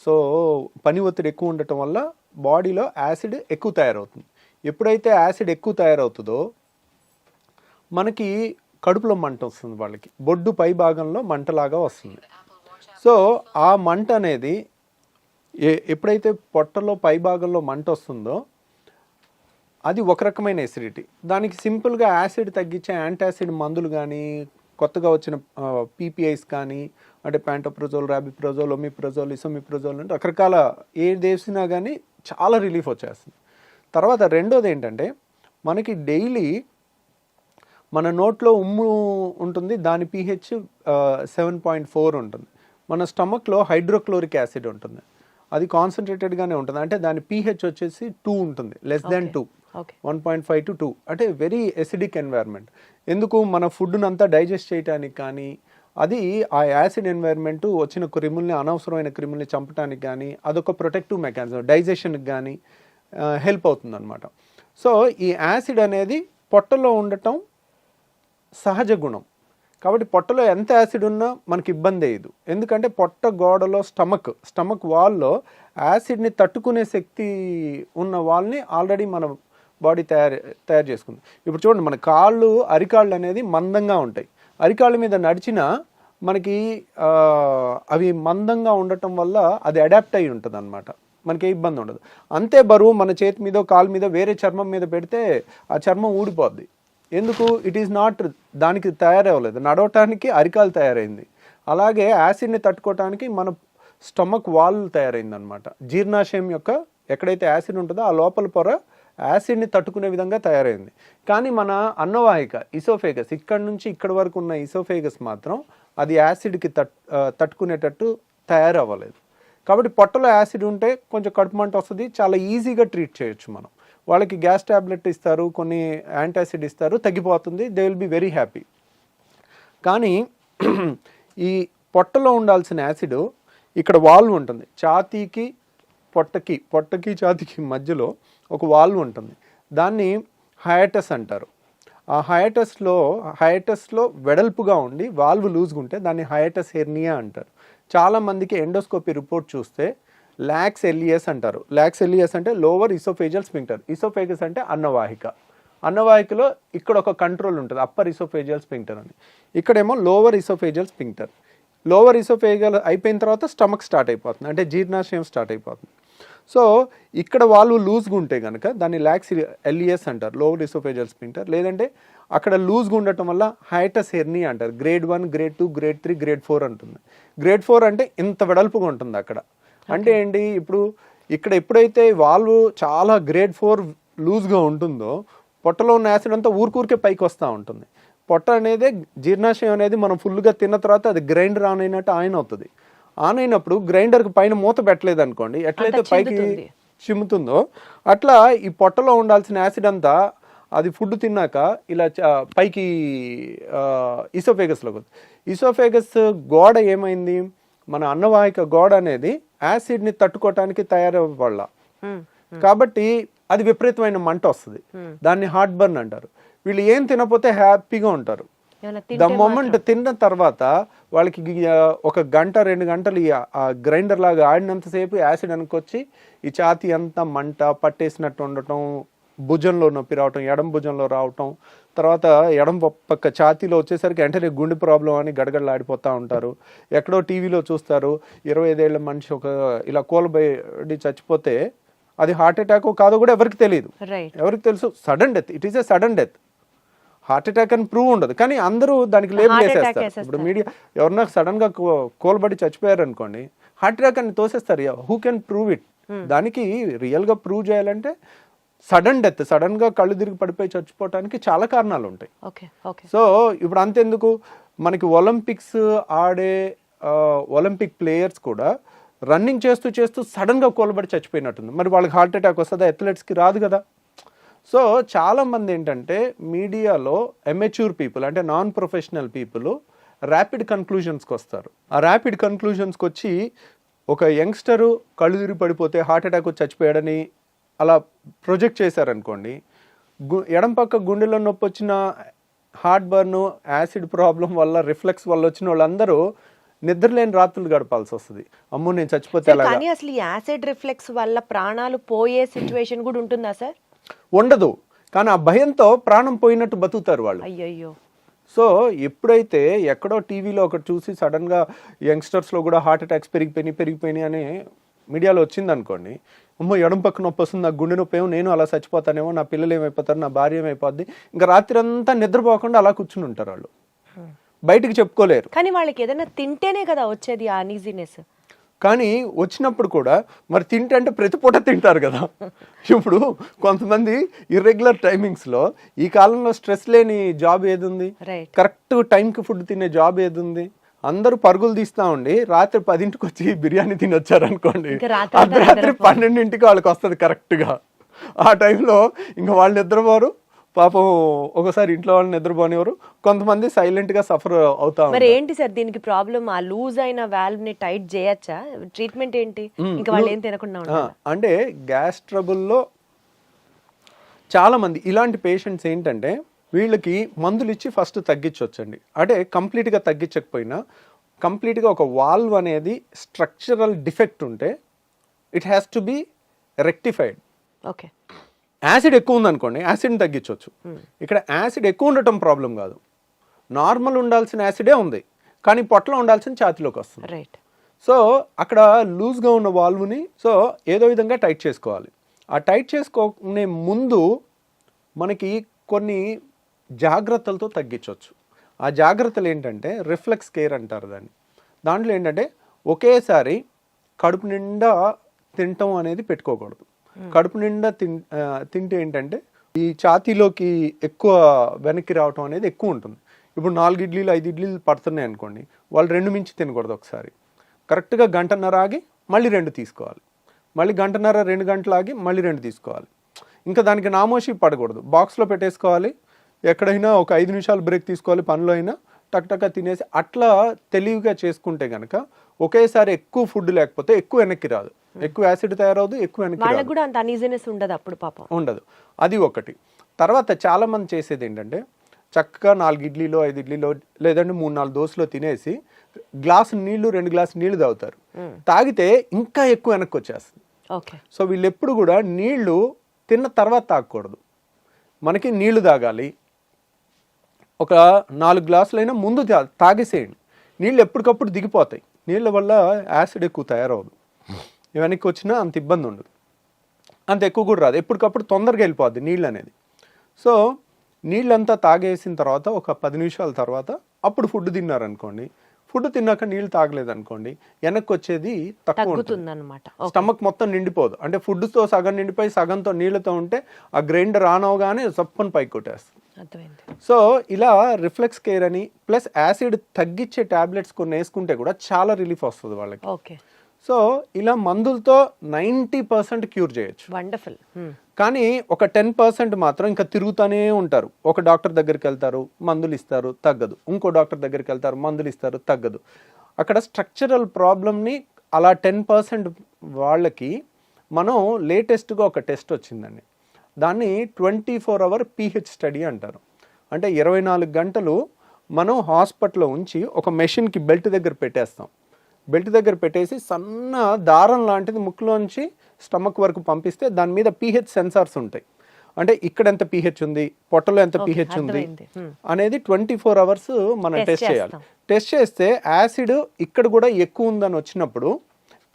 సో పని ఒత్తిడి ఎక్కువ ఉండటం వల్ల బాడీలో యాసిడ్ ఎక్కువ తయారవుతుంది. ఎప్పుడైతే యాసిడ్ ఎక్కువ తయారవుతుందో మనకి కడుపులో మంట వస్తుంది, వాళ్ళకి బొడ్డు పై భాగంలో మంటలాగా వస్తుంది. సో ఆ మంట అనేది ఎప్పుడైతే పొట్టలో పై భాగంలో మంట వస్తుందో అది ఒక రకమైన ఎసిడిటీ. దానికి సింపుల్గా యాసిడ్ తగ్గించే యాంటాసిడ్ మందులు కానీ, కొత్తగా వచ్చిన పీపీఐస్ కానీ, అంటే ప్యాంటోప్రజోల్, రాబిప్రజోల్, ఒమిప్రజోల్, ఇసోమిప్రజోల్ అంటే రకరకాల ఏది వేసినా కానీ చాలా రిలీఫ్ వచ్చేస్తుంది. తర్వాత రెండోది ఏంటంటే మనకి డైలీ మన నోట్లో ఉమ్ము ఉంటుంది, దాని pH 7.4 ఉంటుంది. మన స్టమక్లో హైడ్రోక్లోరిక్ యాసిడ్ ఉంటుంది, అది కాన్సన్ట్రేటెడ్గానే ఉంటుంది. అంటే దాని pH వచ్చేసి 2 ఉంటుంది, లెస్ దాన్ 2, 1.5 to 2, అంటే వెరీ ఎసిడిక్ ఎన్వైర్న్మెంట్. ఎందుకు మన ఫుడ్ను అంతా డైజెస్ట్ చేయడానికి కానీ, అది ఆ యాసిడ్ ఎన్వైర్న్మెంట్ వచ్చిన క్రిముల్ని, అనవసరమైన క్రిముల్ని చంపడానికి కానీ అదొక ప్రొటెక్టివ్ మెకానిజం, డైజెషన్కి కానీ హెల్ప్ అవుతుంది అనమాట. సో ఈ యాసిడ్ అనేది పొట్టలో ఉండటం సహజ గుణం. కాబట్టి పొట్టలో ఎంత యాసిడ్ ఉన్నా మనకి ఇబ్బంది అయ్యదు. ఎందుకంటే పొట్ట గోడలో స్టమక్ వాల్లో యాసిడ్ని తట్టుకునే శక్తి ఉన్న వాళ్ళని ఆల్రెడీ మన బాడీ తయారు చేసుకుంది. ఇప్పుడు చూడండి, మన కాళ్ళు, అరికాళ్ళు అనేది మందంగా ఉంటాయి. అరికాళ్ళ మీద నడిచినా మనకి అవి మందంగా ఉండటం వల్ల అది అడాప్ట్ అయి ఉంటుంది అనమాట, మనకి ఏ ఇబ్బంది ఉండదు. అంతే బరువు మన చేతి మీద, కాలు మీద, వేరే చర్మం మీద పెడితే ఆ చర్మం ఊడిపోద్ది. ఎందుకు? ఇట్ ఈస్ నాట్, దానికి తయారవ్వలేదు, నడవటానికి అరికాలు తయారైంది. అలాగే యాసిడ్ని తట్టుకోవటానికి మన స్టమక్ వాల్ తయారైంది అనమాట. జీర్ణాశయం యొక్క ఎక్కడైతే యాసిడ్ ఉంటుందో ఆ లోపల పొర యాసిడ్ని తట్టుకునే విధంగా తయారైంది. కానీ మన అన్నవాహిక, ఇసోఫేగస్, ఇక్కడ నుంచి ఇక్కడి వరకు ఉన్న ఇసోఫేగస్ మాత్రం అది యాసిడ్కి తట్టుకునేటట్టు తయారవ్వలేదు. కాబట్టి పొట్టలో యాసిడ్ ఉంటే కొంచెం కడుపు మంట వస్తుంది, చాలా ఈజీగా ట్రీట్ చేయొచ్చు మనం. వాళ్ళకి గ్యాస్ ట్యాబ్లెట్ ఇస్తారు, కొన్ని యాంటాసిడ్ ఇస్తారు, తగ్గిపోతుంది, they will be very happy. కానీ ఈ పొట్టలో ఉండాల్సిన యాసిడ్ ఇక్కడ వాల్వ్ ఉంటుంది, ఛాతీకి పొట్టకి ఛాతీకి మధ్యలో ఒక వాల్వ్ ఉంటుంది, దాన్ని హయాటస్ అంటారు. ఆ హయాటస్లో వెడల్పుగా ఉండి వాల్వ్ లూజ్గా ఉంటే దాన్ని హయాటస్ హెర్నియా అంటారు. చాలామందికి ఎండోస్కోపీ రిపోర్ట్ చూస్తే లాక్స్ ఎలియస్ అంటారు. లాక్స్ ఎలియస్ అంటే లోవర్ ఇసోఫేజియల్ స్పింక్టర్. ఇసోఫేగస్ అంటే అన్నవాహిక. అన్నవాహికలో ఇక్కడ ఒక కంట్రోల్ ఉంటుంది, అప్పర్ ఇసోఫేజియల్ స్పింక్టర్ అని. ఇక్కడేమో lower oesophageal sphincter. Lower oesophageal అయిపోయిన తర్వాత స్టమక్ స్టార్ట్ అయిపోతుంది, అంటే జీర్ణాశయం స్టార్ట్ అయిపోతుంది. సో ఇక్కడ వాళ్ళు లూజ్గా ఉంటే కనుక దాన్ని లాక్స్ ఎలియస్ అంటారు, లోవర్ ఇసోఫేజియల్ స్పింక్టర్. లేదంటే అక్కడ లూజ్గా ఉండటం వల్ల హైటస్ హెర్నియా అంటారు. గ్రేడ్ 1, గ్రేడ్ 2, గ్రేడ్ 3, గ్రేడ్ 4 ఉంటుంది. గ్రేడ్ 4 అంటే ఇంత వెడల్పుగా ఉంటుంది అక్కడ. అంటే ఏంటి, ఇప్పుడు ఇక్కడ ఎప్పుడైతే వాల్వ్ చాలా గ్రేడ్ 4 లూజ్గా ఉంటుందో పొట్టలో ఉన్న యాసిడ్ అంతా ఊరికే పైకి వస్తూ ఉంటుంది. పొట్ట అనేది, జీర్ణాశయం అనేది మనం ఫుల్గా తిన్న తర్వాత అది గ్రైండర్ ఆన్ అయినట్టు ఆన్ అవుతుంది. ఆన్ అయినప్పుడు గ్రైండర్కి పైన మూత పెట్టలేదు అనుకోండి, ఎట్లయితే పైకి చిమ్ముతుందో అట్లా ఈ పొట్టలో ఉండాల్సిన యాసిడ్ అంతా అది ఫుడ్ తిన్నాక ఇలా పైకి ఇసోఫేగస్లోకి వస్తుంది. ఇసోఫేగస్ గోడ ఏమైంది, మన అన్నవాహిక గోడ అనేది యాసిడ్ని తట్టుకోవటానికి తయారవ్వాల, కాబట్టి అది విపరీతమైన మంట వస్తుంది, దాన్ని హార్ట్ బర్న్ అంటారు. వీళ్ళు ఏం తినకపోతే హ్యాపీగా ఉంటారు. ద మొమెంట్ తిన్న తర్వాత వాళ్ళకి ఒక గంట 2 గంటలు ఆ గ్రైండర్ లాగా ఆడినంతసేపు యాసిడ్ అనుకొచ్చి ఈ ఛాతీ అంతా మంట పట్టేసినట్టు ఉండటం, భుజంలో నొప్పి రావటం, ఎడం భుజంలో రావటం, తర్వాత ఎడం పక్క ఛాతీలో వచ్చేసరికి వెంటనే గుండె ప్రాబ్లం అని గడగడలాడిపోతూ ఉంటారు. ఎక్కడో టీవీలో చూస్తారు 25 ఏళ్ల మనిషి ఒక ఇలా కూలబడి చచ్చిపోతే అది హార్ట్ అటాక్ కాదో కూడా ఎవరికి తెలియదు. ఎవరికి తెలుసు? Sudden death. It is a sudden death. Heart attack అని ప్రూవ్ ఉండదు, కానీ అందరూ దానికి లేబుల్ వేసేస్తారు. ఇప్పుడు మీడియా ఎవరన్నా సడన్ గా కోల్బడి చచ్చిపోయారు అనుకోండి, హార్ట్ అటాక్ అని తోసేస్తారు. Who can prove it? దానికి రియల్ గా ప్రూవ్ చేయాలంటే సడన్ డెత్, సడన్ గా కళ్ళు తిరిగి పడిపోయి చచ్చిపోవటానికి చాలా కారణాలు ఉంటాయి. సో ఇప్పుడు అంతెందుకు, మనకి ఒలింపిక్స్ ఆడే ఒలింపిక్ ప్లేయర్స్ కూడా రన్నింగ్ చేస్తూ చేస్తూ సడన్ గా కోల్బడి చచ్చిపోయినట్టుంది. మరి వాళ్ళకి హార్ట్ అటాక్ వస్తుందా? అథ్లెట్స్కి రాదు కదా. సో చాలామంది ఏంటంటే మీడియాలో ఎమెచ్యూర్ పీపుల్, అంటే నాన్ ప్రొఫెషనల్ పీపుల్ ర్యాపిడ్ కన్క్లూజన్స్కి వస్తారు. ఆ ర్యాపిడ్ కన్క్లూజన్స్కి వచ్చి ఒక యంగ్స్టరు కళ్ళు తిరిగి పడిపోతే హార్ట్ అటాక్ వచ్చి చచ్చిపోయాడని అలా ప్రొజెక్ట్ చేశారనుకోండి, ఎడం పక్క గుండెలో నొప్పి వచ్చిన, హార్ట్ బర్న్, యాసిడ్ ప్రాబ్లం వల్ల, రిఫ్లెక్స్ వల్ల వచ్చిన వాళ్ళందరూ నిద్రలేని రాత్రులు గడపాల్సి వస్తుంది. అమ్మో నేను చచ్చిపోతే సార్, ఎలాగా. కానీ అసలు ఈ యాసిడ్ రిఫ్లెక్స్ వల్ల ప్రాణాలు పోయే సిచ్యువేషన్ కూడా ఉంటుందా సార్? ఉండదు, కానీ ఆ భయంతో ప్రాణం పోయినట్టు బతుకుతారు వాళ్ళు. అయ్యయ్యో. సో ఎప్పుడైతే ఎక్కడో టీవీలో ఒకటి చూసి సడన్గా యంగ్స్టర్స్లో కూడా హార్ట్ అటాక్స్ పెరిగిపోయినాయి అని మీడియాలో వచ్చింది అనుకోండి, అమ్మో ఎడం పక్క నొప్పి వస్తుంది, నాకు గుండె నొప్పి ఏమో, నేను అలా చచ్చిపోతానేమో, నా పిల్లలు ఏమైపోతారు, నా భార్య ఏమైపోద్ది, ఇంకా రాత్రి అంతా నిద్రపోకుండా అలా కూర్చుని ఉంటారు వాళ్ళు, బయటికి చెప్పుకోలేరు. కానీ వాళ్ళకి ఏదైనా తింటేనే కదా వచ్చేది ఆ అనీజీనెస్. కానీ వచ్చినప్పుడు కూడా మరి తింటే ప్రతి పూట తింటారు కదా. ఇప్పుడు కొంతమంది ఇర్రెగ్యులర్ టైమింగ్స్లో, ఈ కాలంలో స్ట్రెస్ లేని జాబ్ ఏది ఉంది, కరెక్ట్ టైంకి ఫుడ్ తినే జాబ్ ఏది ఉంది? అందరూ పరుగులు తీస్తా ఉండి రాత్రి 10ంటికి వచ్చి బిర్యానీ తినొచ్చారు అనుకోండి, అర్ధరాత్రి 12ంటికి వాళ్ళకి వస్తుంది కరెక్ట్గా. ఆ టైంలో ఇంకా వాళ్ళు నిద్రపోరు, పాపం ఒకసారి ఇంట్లో వాళ్ళు నిద్రపోనివారు, కొంతమంది సైలెంట్ గా సఫర్ అవుతా. మరి ఏంటి సార్ దీనికి ప్రాబ్లం? ఆ లూజ్ అయిన వాల్వ్ ని టైట్ చేయొచ్చా? ట్రీట్మెంట్ ఏంటి? ఇంకా వాళ్ళు ఏం తినకుండా ఉంటారు అంటే గ్యాస్ ట్రబుల్లో చాలా మంది ఇలాంటి పేషెంట్స్ ఏంటంటే వీళ్ళకి మందులు ఇచ్చి ఫస్ట్ తగ్గించవచ్చండి. అంటే కంప్లీట్గా తగ్గించకపోయినా కంప్లీట్గా ఒక వాల్వ్ అనేది స్ట్రక్చరల్ డిఫెక్ట్ ఉంటే it has to be rectified. Okay. Acid ఎక్కువ ఉందనుకోండి, యాసిడ్ని తగ్గించవచ్చు. ఇక్కడ యాసిడ్ ఎక్కువ ఉండటం ప్రాబ్లం కాదు, నార్మల్ ఉండాల్సిన యాసిడే ఉంది, కానీ పొట్టలో ఉండాల్సిన ఛాతీలోకి వస్తుంది. రైట్. సో అక్కడ లూజ్గా ఉన్న వాల్వ్ని ఏదో విధంగా టైట్ చేసుకోవాలి. ఆ టైట్ చేసుకునే ముందు మనకి కొన్ని జాగ్రత్తలతో తగ్గించవచ్చు. ఆ జాగ్రత్తలు ఏంటంటే రిఫ్లెక్స్ కేర్ అంటారు దాన్ని. దాంట్లో ఏంటంటే ఒకేసారి కడుపు నిండా తినటం అనేది పెట్టుకోకూడదు. కడుపు నిండా తింటే ఏంటంటే ఈ ఛాతీలోకి ఎక్కువ వెనక్కి రావటం అనేది ఎక్కువ ఉంటుంది. ఇప్పుడు 4 ఇడ్లీలు 5 ఇడ్లీలు పడుతున్నాయి అనుకోండి, వాళ్ళు 2 మించి తినకూడదు. ఒకసారి కరెక్ట్గా గంటన్నర ఆగి మళ్ళీ 2 తీసుకోవాలి, మళ్ళీ గంటన్నర 2 గంటలు ఆగి మళ్ళీ 2 తీసుకోవాలి. ఇంకా దానికి నామోషి పడకూడదు, బాక్స్లో పెట్టేసుకోవాలి. ఎక్కడైనా ఒక 5 నిమిషాలు బ్రేక్ తీసుకోవాలి, పనిలో అయినా టక్ తినేసి అట్లా తెలివిగా చేసుకుంటే కనుక ఒకేసారి ఎక్కువ ఫుడ్ లేకపోతే ఎక్కువ వెనక్కి రాదు, ఎక్కువ యాసిడ్ తయారవదు, ఎక్కువ వెనక్కి రాదు, కూడా అంత అనీజీనెస్ ఉండదు అప్పుడు, పాపం ఉండదు. అది ఒకటి. తర్వాత చాలా మంది చేసేది ఏంటంటే చక్కగా 4 ఇడ్లీలో 5 ఇడ్లీలో లేదంటే 3-4 దోశలో తినేసి గ్లాసు నీళ్లు 2 గ్లాసు నీళ్లు తాగుతారు. తాగితే ఇంకా ఎక్కువ వెనక్కి వచ్చేస్తుంది. సో వీళ్ళు ఎప్పుడు కూడా నీళ్లు తిన్న తర్వాత తాగకూడదు. మనకి నీళ్లు తాగాలి, ఒక 4 గ్లాసులైనా ముందు తాగేసేయండి. నీళ్ళు ఎప్పటికప్పుడు దిగిపోతాయి, నీళ్ళ వల్ల యాసిడ్ ఎక్కువ తయారవదు, వెనక్కి వచ్చినా అంత ఇబ్బంది ఉండదు, అంత ఎక్కువ కూడా రాదు, ఎప్పటికప్పుడు తొందరగా వెళ్ళిపోద్ది నీళ్ళు అనేది. సో నీళ్ళంతా తాగేసిన తర్వాత ఒక 10 నిమిషాల తర్వాత అప్పుడు ఫుడ్ తిన్నారనుకోండి, ఫుడ్ తిన్నాక నీళ్ళు తాగలేదనుకోండి, వెనక్కి వచ్చేది తక్కువ ఉంటుంది, స్టమక్ మొత్తం నిండిపోదు. అంటే ఫుడ్తో సగం నిండిపోయి సగంతో నీళ్ళతో ఉంటే ఆ గ్రైండర్ ఆన్ అవగానే సప్పని పైకి కొట్టేస్తుంది. సో ఇలా రిఫ్లెక్స్ కేర్ అని ప్లస్ యాసిడ్ తగ్గించే టాబ్లెట్స్ కొన్ని వేసుకుంటే కూడా చాలా రిలీఫ్ వస్తుంది వాళ్ళకి. సో ఇలా మందులతో 90% క్యూర్ చేయొచ్చు. వండర్ఫుల్. కానీ ఒక 10% మాత్రం ఇంకా తిరుగుతూనే ఉంటారు. ఒక డాక్టర్ దగ్గరికి వెళ్తారు, మందులు ఇస్తారు, తగ్గదు. ఇంకో డాక్టర్ దగ్గరికి వెళ్తారు, మందులు ఇస్తారు, తగ్గదు. అక్కడ స్ట్రక్చరల్ ప్రాబ్లమ్ని అలా 10% వాళ్ళకి మనం లేటెస్ట్గా ఒక టెస్ట్ వచ్చిందండి, దాన్ని 24 అవర్ pH స్టడీ అంటారు. అంటే 24 గంటలు మనం హాస్పిటల్లో ఉంచి ఒక మెషిన్కి బెల్ట్ దగ్గర పెట్టేస్తాం. బెల్ట్ దగ్గర పెట్టేసి సన్న దారం లాంటిది ముక్కులోంచి స్టమక్ వరకు పంపిస్తే దాని మీద pH సెన్సార్స్ ఉంటాయి. అంటే ఇక్కడ ఎంత pH ఉంది, పొట్టలో ఎంత pH ఉంది అనేది 24 అవర్స్ మనం టెస్ట్ చేయాలి. టెస్ట్ చేస్తే యాసిడ్ ఇక్కడ కూడా ఎక్కువ ఉందని వచ్చినప్పుడు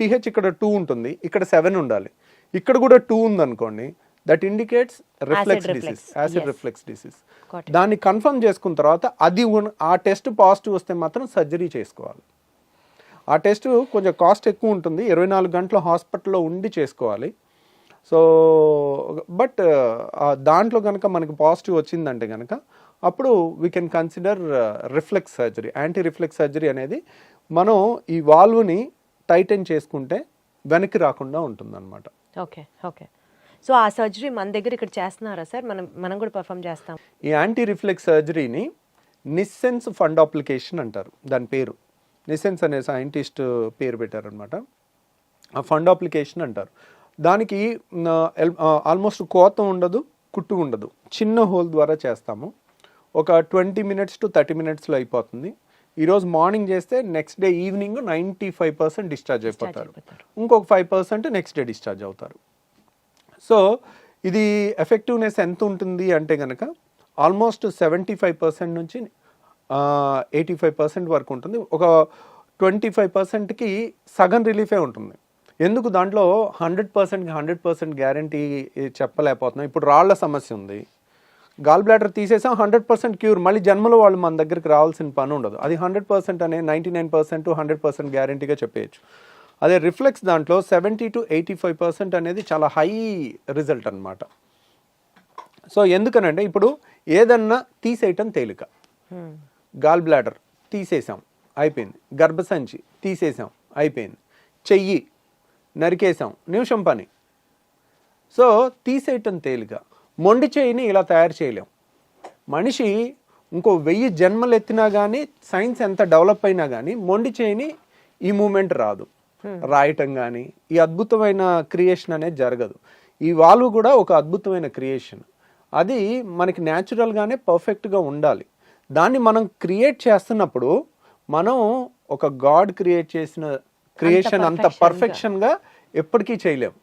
pH ఇక్కడ 2 ఉంటుంది, ఇక్కడ 7 ఉండాలి. ఇక్కడ కూడా 2 ఉందనుకోండి, that indicates reflex disease, acid reflex disease. దాన్ని కన్ఫర్మ్ చేసుకున్న తర్వాత అది ఆ టెస్ట్ పాజిటివ్ వస్తే మాత్రం సర్జరీ చేసుకోవాలి. ఆ టెస్ట్ కొంచెం కాస్ట్ ఎక్కువ ఉంటుంది, 24 గంటలు హాస్పిటల్లో ఉండి చేసుకోవాలి. సో బట్ దాంట్లో కనుక మనకి పాజిటివ్ వచ్చిందంటే కనుక అప్పుడు we can consider reflex surgery. Anti reflex surgery అనేది మనం ఈ వాల్వ్ని టైటన్ చేసుకుంటే వెనక్కి రాకుండా ఉంటుందన్నమాట. ఓకే. సో ఆ సర్జరీ మన దగ్గర ఇక్కడ చేస్తున్నారా సార్? మనం కూడా పర్ఫామ్ చేస్తాం. ఈ యాంటీ రిఫ్లెక్స్ సర్జరీని నిస్సెన్స్ ఫండ్ అప్లికేషన్ అంటారు. దాని పేరు నిస్సెన్స్ అనే సైంటిస్ట్ పేరు పెట్టారనమాట. ఆ ఫండ్ అప్లికేషన్ అంటారు. దానికి ఆల్మోస్ట్ కోత ఉండదు, కుట్టు ఉండదు, చిన్న హోల్ ద్వారా చేస్తాము. ఒక 20 minutes to 30 minutesలో అయిపోతుంది. ఈరోజు మార్నింగ్ చేస్తే నెక్స్ట్ డే ఈవినింగ్ 95% డిశ్చార్జ్ అయిపోతారు. ఇంకొక 5% నెక్స్ట్ డే డిశ్చార్జ్ అవుతారు. సో ఇది ఎఫెక్టివ్నెస్ ఎంత ఉంటుంది అంటే కనుక ఆల్మోస్ట్ 75% నుంచి 85% వరకు ఉంటుంది. ఒక 25%కి సగం రిలీఫే ఉంటుంది. ఎందుకు దాంట్లో 100% గ్యారంటీ చెప్పలేకపోతున్నాం. ఇప్పుడు రాళ్ల సమస్య ఉంది, గాల్ బ్లాడర్ తీసేసాం, 100% క్యూర్, మళ్ళీ జన్మలో వాళ్ళు మన దగ్గరికి రావాల్సిన పని ఉండదు. అది 100% అనే 99% 100% గ్యారంటీగా చెప్పేయచ్చు. అదే రిఫ్లెక్స్ దాంట్లో 70 to 85% అనేది చాలా హై రిజల్ట్ అనమాట. సో ఎందుకనంటే ఇప్పుడు ఏదన్నా తీసేయటం తేలిక. గాల్ బ్లాడర్ తీసేసాం అయిపోయింది, గర్భసంచి తీసేసాం అయిపోయింది, చెయ్యి నరికేసాం నిమిషం పని. సో తీసేయటం తేలిక. మొండి చేయిని ఇలా తయారు చేయలేం. మనిషి ఇంకో 1000 జన్మలు ఎత్తినా కానీ, సైన్స్ ఎంత డెవలప్ అయినా కానీ మొండి చేయిని ఈ మూమెంట్ రాదు. రాయటం కానీ ఈ అద్భుతమైన క్రియేషన్ అనేది జరగదు. ఈ వాల్వ్ కూడా ఒక అద్భుతమైన క్రియేషన్. అది మనకి న్యాచురల్గానే పర్ఫెక్ట్గా ఉండాలి. దాన్ని మనం క్రియేట్ చేస్తున్నప్పుడు మనం ఒక గాడ్ క్రియేట్ చేసిన క్రియేషన్ అంత పర్ఫెక్షన్గా ఎప్పటికీ చేయలేం.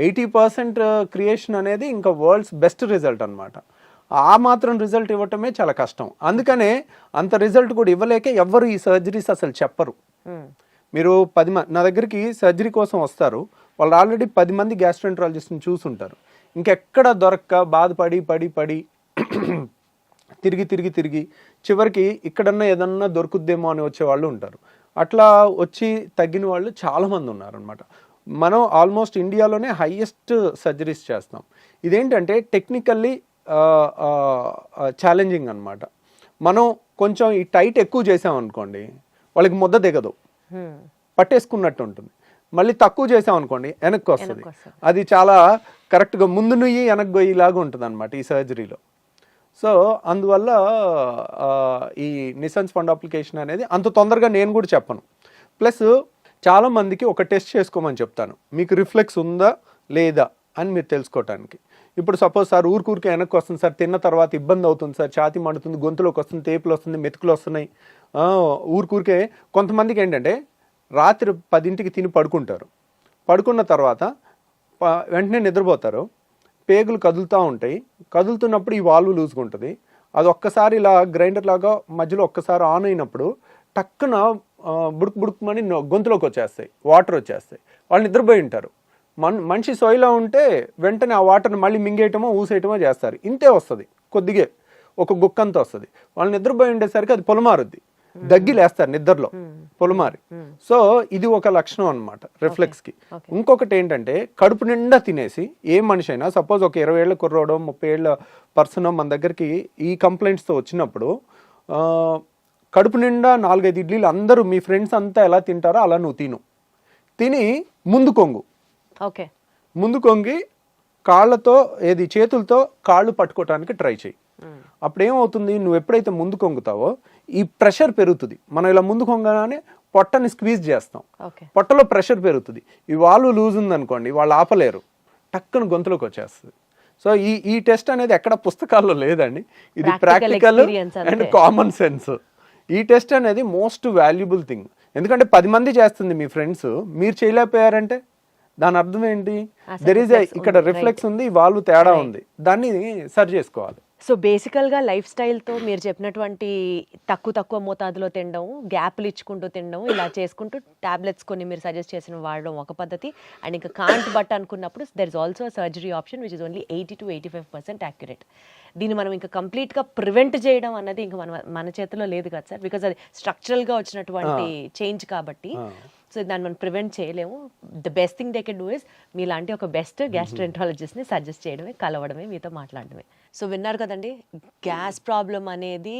80% క్రియేషన్ అనేది ఇంకా వరల్డ్స్ బెస్ట్ రిజల్ట్ అనమాట. ఆ మాత్రం రిజల్ట్ ఇవ్వటమే చాలా కష్టం. అందుకనే అంత రిజల్ట్ కూడా ఇవ్వలేక ఎవ్వరు ఈ సర్జరీస్ అసలు చెప్పరు. మీరు 10 మంది నా దగ్గరికి సర్జరీ కోసం వస్తారు, వాళ్ళు ఆల్రెడీ 10 మంది గ్యాస్ట్రోఎంట్రాలజిస్ట్ని చూసుంటారు. ఇంకెక్కడ దొరక్క బాధపడి పడి పడి తిరిగి చివరికి ఇక్కడన్నా ఏదన్నా దొరుకుద్దేమో అని వచ్చే వాళ్ళు ఉంటారు. అట్లా వచ్చి తగ్గిన వాళ్ళు చాలామంది ఉన్నారనమాట. మనం ఆల్మోస్ట్ ఇండియాలోనే హైయెస్ట్ సర్జరీస్ చేస్తాం. ఇదేంటంటే టెక్నికల్లీ ఛాలెంజింగ్ అనమాట. మనం కొంచెం ఈ టైట్ ఎక్కువ చేసామనుకోండి వాళ్ళకి ముద్ద దిగదు, పట్టేసుకున్నట్టు ఉంటుంది. మళ్ళీ తక్కువ చేసామనుకోండి వెనక్కి వస్తుంది. అది చాలా కరెక్ట్గా ముందు నుయ్యి వెనక్కి గొయ్యిలాగా ఉంటుంది అనమాట ఈ సర్జరీలో. సో అందువల్ల ఈ నిసన్స్ ఫండ్ అప్లికేషన్ అనేది అంత తొందరగా నేను కూడా చెప్పను. ప్లస్ చాలామందికి ఒక టెస్ట్ చేసుకోమని చెప్తాను, మీకు రిఫ్లెక్స్ ఉందా లేదా అని మీరు తెలుసుకోవటానికి. ఇప్పుడు సపోజ్ సార్ ఊరికే వెనక్కి వస్తుంది సార్, తిన్న తర్వాత ఇబ్బంది అవుతుంది సార్, ఛాతీ మండుతుంది, గొంతులోకి వస్తుంది, తేపులు వస్తుంది, మెతుకులు వస్తున్నాయి. ఊరికే కొంతమందికి ఏంటంటే రాత్రి 10ంటికి తిని పడుకుంటారు, పడుకున్న తర్వాత వెంటనే నిద్రపోతారు, పేగులు కదులుతూ ఉంటాయి, కదులుతున్నప్పుడు ఈ వాల్వ్ లూజ్గా ఉంటుంది. అది ఒక్కసారి ఇలా గ్రైండర్ లాగా మధ్యలో ఒక్కసారి ఆన్ అయినప్పుడు టక్కున బుడుకుమని గొంతులోకి వచ్చేస్తాయి, వాటర్ వచ్చేస్తాయి. వాళ్ళు నిద్రపోయి ఉంటారు. మనిషి సోయిలో ఉంటే వెంటనే ఆ వాటర్ని మళ్ళీ మింగేయటమో ఊసేయటమో చేస్తారు. ఇంతే వస్తుంది, కొద్దిగే ఒక గుక్కంతా వస్తుంది. వాళ్ళు నిద్రపోయి ఉండేసరికి అది పొలమారుద్ది, దగ్గిలేస్తారు నిద్రలో పొలమారి. సో ఇది ఒక లక్షణం అనమాట రిఫ్లెక్స్కి. ఇంకొకటి ఏంటంటే కడుపు నిండా తినేసి ఏ మనిషి అయినా సపోజ్ ఒక 20 ఏళ్ళ కుర్రోడో 30 ఏళ్ళ పర్సన్ మన దగ్గరికి ఈ కంప్లైంట్స్తో వచ్చినప్పుడు కడుపు నిండా 4-5 ఇడ్లీలు అందరూ మీ ఫ్రెండ్స్ అంతా ఎలా తింటారో అలా నువ్వు తిని ముందు కొంగు, ముందు కొంగి కాళ్ళతో చేతులతో కాళ్ళు పట్టుకోవటానికి ట్రై చేయి. అప్పుడు ఏమవుతుంది, నువ్వు ఎప్పుడైతే ముందు కొంగుతావో ఈ ప్రెషర్ పెరుగుతుంది. మనం ఇలా ముందు కొంగగానే పొట్టని స్క్వీజ్ చేస్తాం, పొట్టలో ప్రెషర్ పెరుగుతుంది. ఈ వాల్వ్ లూజ్ ఉందనుకోండి వాళ్ళు ఆపలేరు, టక్కున గొంతులోకి వచ్చేస్తుంది. సో ఈ టెస్ట్ అనేది ఎక్కడ పుస్తకాల్లో లేదండి, ఇది ప్రాక్టికల్ అండ్ కామన్ సెన్స్. ఈ టెస్ట్ అనేది మోస్ట్ వాల్యుబుల్ థింగ్. ఎందుకంటే 10 మంది చేస్తుంది మీ ఫ్రెండ్స్, మీరు చేయలేకపోయారంటే దాని అర్థం ఏంటి, ఇక్కడ రిఫ్లెక్స్ ఉంది, వాల్వ్ తేడా ఉంది, దాన్ని సరి చేసుకోవాలి. సో బేసికల్గా లైఫ్ స్టైల్తో మీరు చెప్పినటువంటి తక్కువ మోతాదులో తినడం, గ్యాప్లు ఇచ్చుకుంటూ తినడం, ఇలా చేసుకుంటూ టాబ్లెట్స్ కొన్ని మీరు సజెస్ట్ చేసిన వాడడం ఒక పద్ధతి. అండ్ ఇంకా కాంట్ బట్ అనుకున్నప్పుడు there is also surgery option which is only 80 to 85% accurate. దీన్ని మనం ఇంకా కంప్లీట్గా ప్రివెంట్ చేయడం అన్నది ఇంకా మన చేతిలో లేదు కదా సార్, బికాజ్ అది స్ట్రక్చరల్గా వచ్చినటువంటి చేంజ్ కాబట్టి. సో దాన్ని మనం ప్రివెంట్ చేయలేము. The best thing they can do is మీలాంటి ఒక బెస్ట్ గ్యాస్ట్రోఎంట్రాలజిస్ట్ని సజెస్ట్ చేయడమే, కలవడమే, మీతో మాట్లాడడమే. సో విన్నారు కదండి, గ్యాస్ ప్రాబ్లం అనేది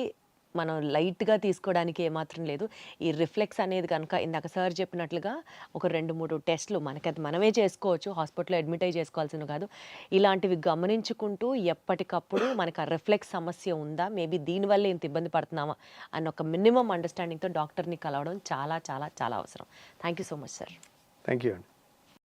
మనం లైట్గా తీసుకోవడానికి ఏమాత్రం లేదు. ఈ రిఫ్లెక్స్ అనేది కనుక ఇందాక సార్ చెప్పినట్లుగా ఒక 2-3 టెస్టులు మనకది మనమే చేసుకోవచ్చు, హాస్పిటల్లో అడ్మిట్ అయ్యి చేసుకోవాల్సింది కాదు. ఇలాంటివి గమనించుకుంటూ ఎప్పటికప్పుడు మనకు ఆ రిఫ్లెక్స్ సమస్య ఉందా, మేబీ దీనివల్ల ఇంత ఇబ్బంది పడుతున్నామా అన్న ఒక మినిమం అండర్స్టాండింగ్తో డాక్టర్ని కలవడం చాలా చాలా చాలా అవసరం. Thank you so much sir. Thank you అండి.